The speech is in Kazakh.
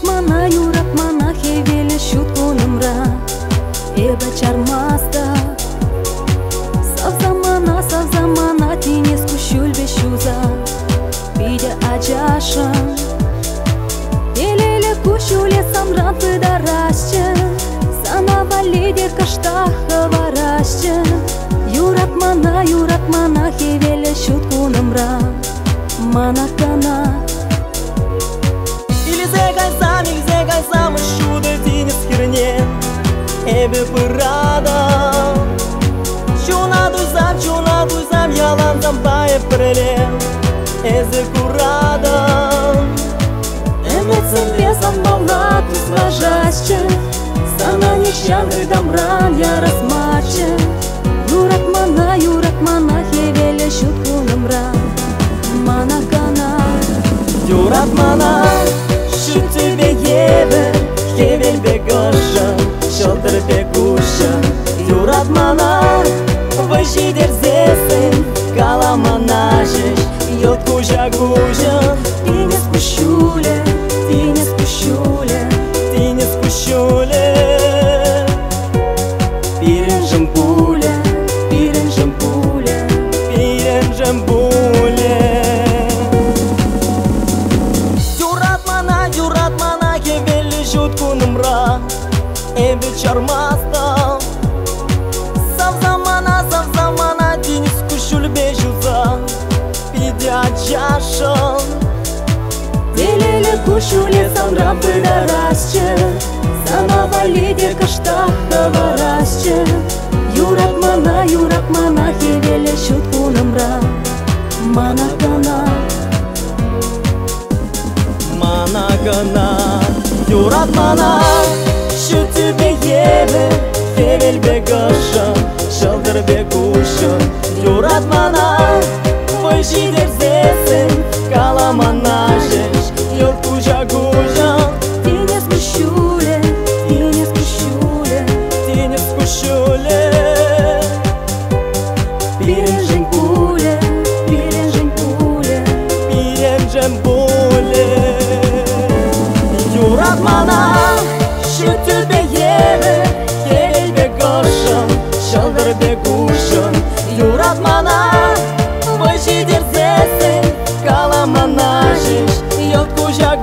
юратмана хевеле шуткунымра эбе чармаста Савзамана тинес кушулбе шуза Видя аджашан Елеле кушуле самран пыдарашче Санава лидер каштаха варашче Юратмана хевеле шуткунымра Манакана Илизе гайзам, шуда тинес херне Эбе пырада Чуна дуйзам, яланзам бае преле Эзе курада Эмоцем лесом волна тузважаще Сана нещаны дамран я размаче Юратмана хевеле шуткунымра Манакана Юратмана шут тебе ебе Хевель бегоша, шолдыр бегуша Юратмана выжи дерзесен Каламанажеш, йод кужа Ты не скушуле, Пиренжем пуле Юратмана хевели шуткунымра Эбе чармаста Савзамана тинес кушулбе жуза Пидя чашан Делеле кушуле самран пыдарашче Санава лидер каштаха варашче Юратмана хевеле шуткунымра Манакана Юратмана шут тебе ебе Хевель бегоша, шолдыр бегуша Юратмана выжи дерзесен Каламанажеш, йод кужа Ты не скушуле Пиренжем пуле Юратмана шут тебе ебе Хевель бегоша, шолдыр бегуша Юратмана выжи дерзесен Каламанажеш, йод кужа